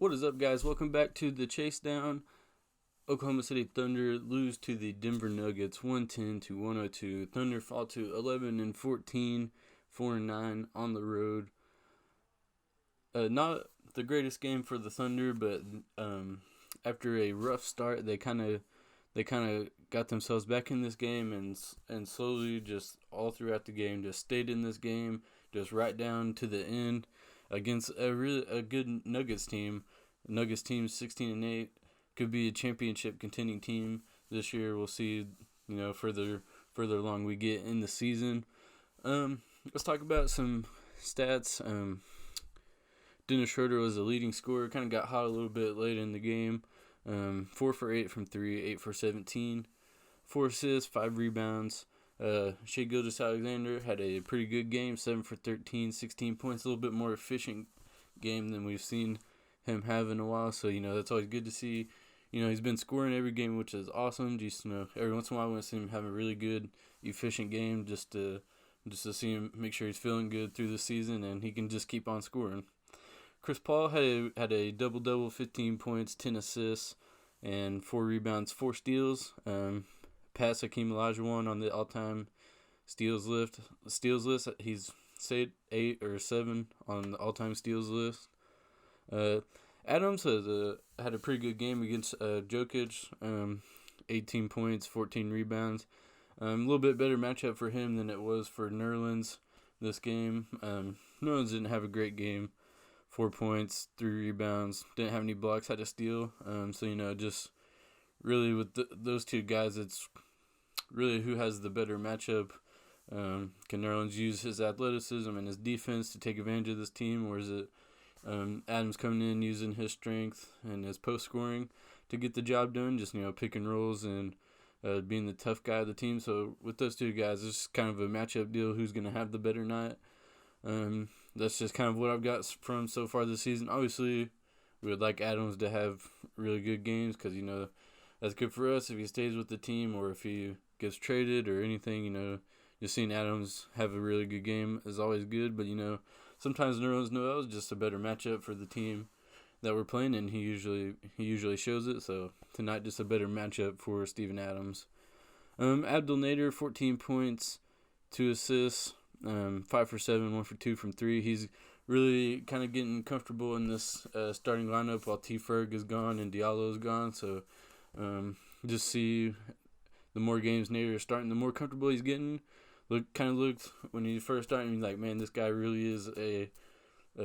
What is up, guys? Welcome back to the Chase Down. Oklahoma City Thunder lose to the Denver Nuggets 110 to 102. Thunder fall to 11 and 14, 4 and 9 on the road. Not the greatest game for the Thunder, but after a rough start, they kind of got themselves back in this game and slowly just all throughout the game just stayed in this game, just right down to the end against a good Nuggets team. Nuggets team 16-8 could be a championship contending team this year. We'll see, further along we get in the season. Let's talk about some stats. Dennis Schroeder was the leading scorer. Kind of got hot a little bit late in the game. 4 for 8 from 3, 8 for 17, 4 assists, 5 rebounds. Shai Gilgeous-Alexander had a pretty good game, 7 for 13, 16 points. A little bit more efficient game than we've seen him have in a while. So, that's always good to see. He's been scoring every game, which is awesome. Just, every once in a while I want to see him have a really good, efficient game just to see him make sure he's feeling good through the season and he can just keep on scoring. Chris Paul had a double-double, 15 points, 10 assists, and 4 rebounds, 4 steals. Past Hakeem Olajuwon on the all-time steals list. He's stayed 8 or 7 on the all-time steals list. Adams had a pretty good game against Jokic. 18 points, 14 rebounds. A little bit better matchup for him than it was for Nerlens this game. Nerlens didn't have a great game. 4 points, 3 rebounds, didn't have any blocks, had a steal. So, just really with those two guys, it's really who has the better matchup. Can Nerlens use his athleticism and his defense to take advantage of this team, or is it Adams coming in using his strength and his post scoring to get the job done? Just pick and rolls and being the tough guy of the team. So with those two guys, it's kind of a matchup deal. Who's going to have the better night? That's just kind of what I've got from so far this season. Obviously, we would like Adams to have really good games because, that's good for us if he stays with the team or if he gets traded or anything. Just seeing Adams have a really good game is always good. But, sometimes Nerlens Noel is just a better matchup for the team that we're playing, and he usually shows it. So tonight, just a better matchup for Steven Adams. Abdel Nader, 14 points, 2 assists. 5 for 7, 1 for 2 from 3. He's really kind of getting comfortable in this starting lineup while T. Ferg is gone and Diallo is gone. So just see the more games Nader is starting, the more comfortable he's getting. Looked when he first started, he's like, man, this guy really is a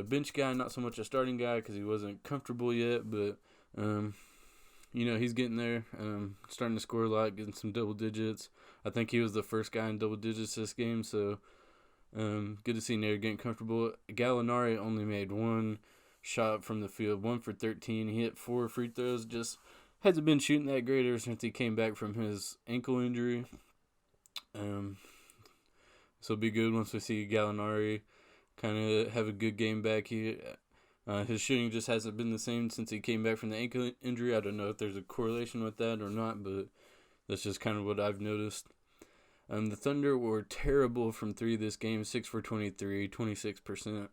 bench guy, not so much a starting guy because he wasn't comfortable yet. But, he's getting there, starting to score a lot, getting some double digits. I think he was the first guy in double digits this game, so good to see Nader getting comfortable. Gallinari only made 1 shot from the field, 1 for 13. He hit 4 free throws. Just hasn't been shooting that great ever since he came back from his ankle injury. So it'll be good once we see Gallinari kind of have a good game back. His shooting just hasn't been the same since he came back from the ankle injury. I don't know if there's a correlation with that or not, but that's just kind of what I've noticed. The Thunder were terrible from 3 this game, 6 for 23, 26%.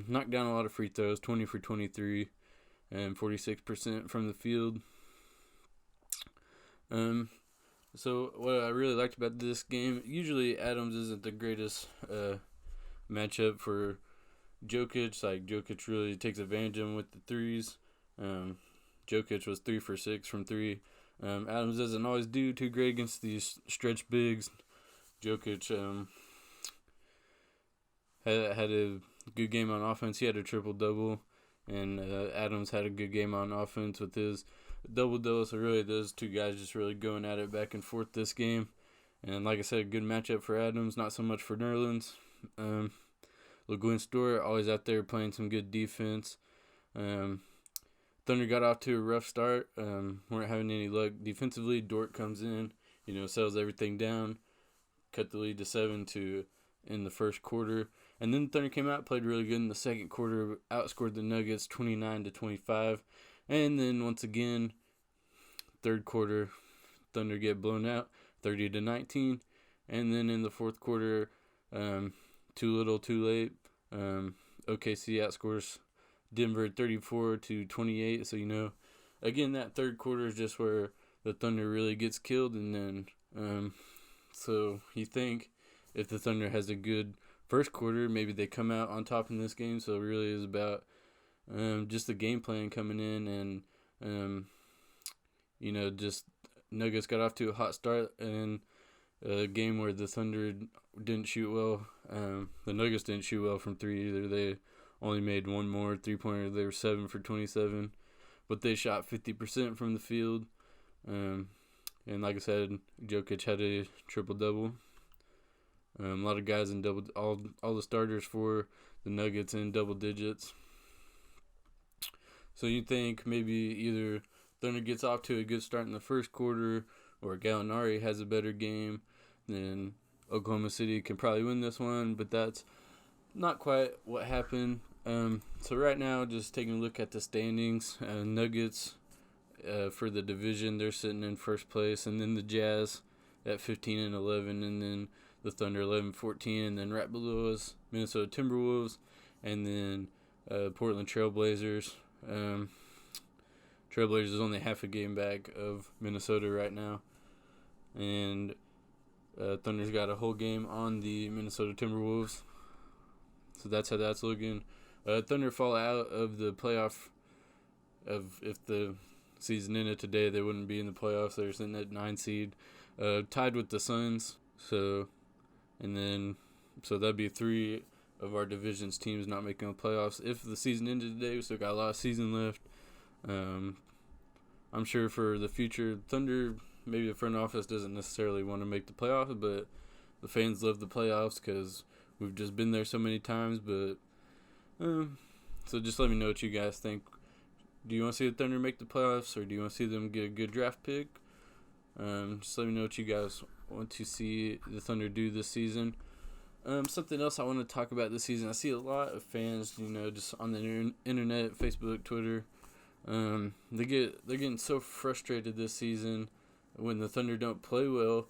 Knocked down a lot of free throws, 20 for 23, and 46% from the field. So what I really liked about this game, usually Adams isn't the greatest matchup for Jokic. Like, Jokic really takes advantage of him with the threes. Jokic was 3 for 6 from 3. Adams doesn't always do too great against these stretch bigs. Jokic had a good game on offense. He had a triple-double, and Adams had a good game on offense with his double-double. So really, those two guys just really going at it back and forth this game. And like I said, a good matchup for Adams, not so much for Nerlens. LeGuin Stewart always out there playing some good defense. Thunder got off to a rough start. Weren't having any luck defensively. Dort comes in, settles everything down, cut the lead to 7 in the first quarter. And then Thunder came out, played really good in the second quarter, outscored the Nuggets 29-25. And then once again, third quarter, Thunder get blown out 30-19. And then in the fourth quarter, too little, too late. OKC outscores Denver 34-28. So, again, that third quarter is just where the Thunder really gets killed. And then, so you think if the Thunder has a good first quarter, maybe they come out on top in this game. So it really is about just the game plan coming in. And, just Nuggets got off to a hot start in a game where the Thunder didn't shoot well. The Nuggets didn't shoot well from three either. They only made one more three-pointer. They were 7 for 27. But they shot 50% from the field. And like I said, Jokic had a triple-double. A lot of guys in all the starters for the Nuggets in double digits. So you think maybe either Thunder gets off to a good start in the first quarter, or Gallinari has a better game, then Oklahoma City can probably win this one, but that's not quite what happened. So right now, just taking a look at the standings, Nuggets for the division, they're sitting in first place, and then the Jazz at 15-11, and then the Thunder 11-14, and then right below us, Minnesota Timberwolves, and then Portland Trailblazers. Trailblazers is only half a game back of Minnesota right now, and Thunder's got a whole game on the Minnesota Timberwolves. So that's how that's looking. Thunder fall out of the playoff. If the season ended today, they wouldn't be in the playoffs. They're sitting at 9 seed, tied with the Suns. So that'd be 3 of our division's teams not making the playoffs. If the season ended today, we still got a lot of season left. I'm sure for the future, Thunder, maybe the front office doesn't necessarily want to make the playoffs, but the fans love the playoffs because we've just been there so many times. But so just let me know what you guys think. Do you want to see the Thunder make the playoffs, or do you want to see them get a good draft pick? Just let me know what you guys want to see the Thunder do this season. Something else I want to talk about this season. I see a lot of fans, just on the internet, Facebook, Twitter. They're getting so frustrated this season when the Thunder don't play well,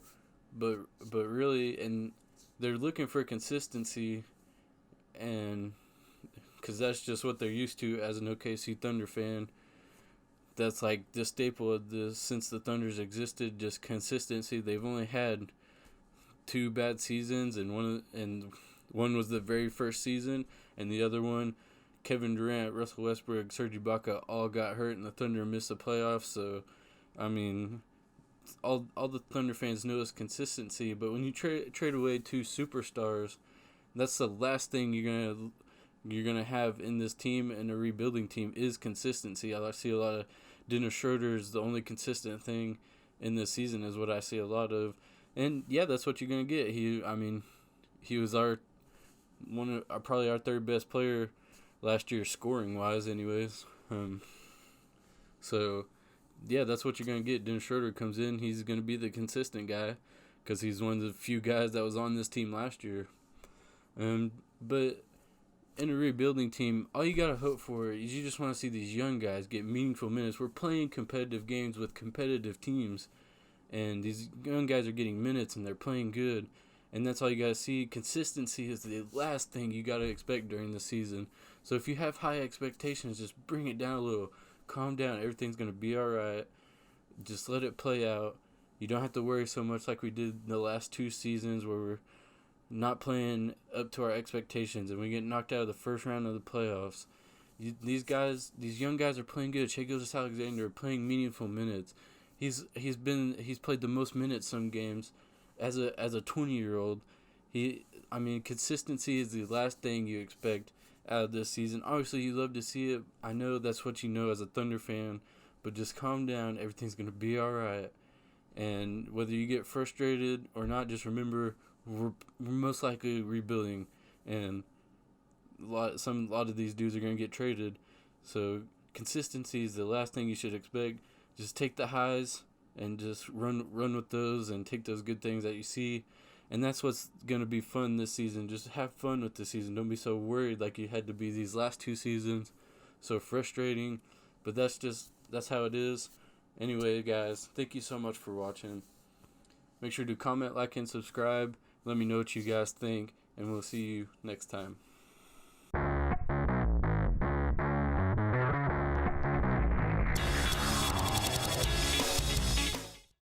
but really, and they're looking for consistency, and because that's just what they're used to as an OKC Thunder fan. That's like the staple of this since the Thunder's existed, just consistency. They've only had 2 bad seasons, and one was the very first season, and the other one, Kevin Durant, Russell Westbrook, Serge Ibaka all got hurt, and the Thunder missed the playoffs. So, I mean, all the Thunder fans know is consistency. But when you trade away 2 superstars, that's the last thing you're gonna have in this team, and a rebuilding team, is consistency. I see a lot of Dennis Schroeder is the only consistent thing in this season, is what I see a lot of. And yeah, that's what you're gonna get. He was probably our 3rd best player last year, scoring wise, anyways. So yeah, that's what you're gonna get. Dennis Schroeder comes in. He's gonna be the consistent guy because he's one of the few guys that was on this team last year. But in a rebuilding team, all you gotta hope for is you just want to see these young guys get meaningful minutes. We're playing competitive games with competitive teams, and these young guys are getting minutes and they're playing good, and that's all you gotta see. Consistency is the last thing you gotta expect during the season. So if you have high expectations, just bring it down a little. Calm down. Everything's gonna be all right. Just let it play out. You don't have to worry so much like we did the last 2 seasons where we're not playing up to our expectations and we get knocked out of the first round of the playoffs. These young guys are playing good. Shai Gilgeous-Alexander playing meaningful minutes. He's played the most minutes some games as a 20-year-old. Consistency is the last thing you expect out of this season. Obviously, you love to see it. I know that's what you know as a Thunder fan, but just calm down. Everything's gonna be all right. And whether you get frustrated or not, just remember we're most likely rebuilding, and a lot of these dudes are gonna get traded. So consistency is the last thing you should expect. Just take the highs and just run with those, and take those good things that you see. And that's what's going to be fun this season. Just have fun with the season. Don't be so worried like you had to be these last 2 seasons. So frustrating. But that's how it is. Anyway, guys, thank you so much for watching. Make sure to comment, like, and subscribe. Let me know what you guys think. And we'll see you next time.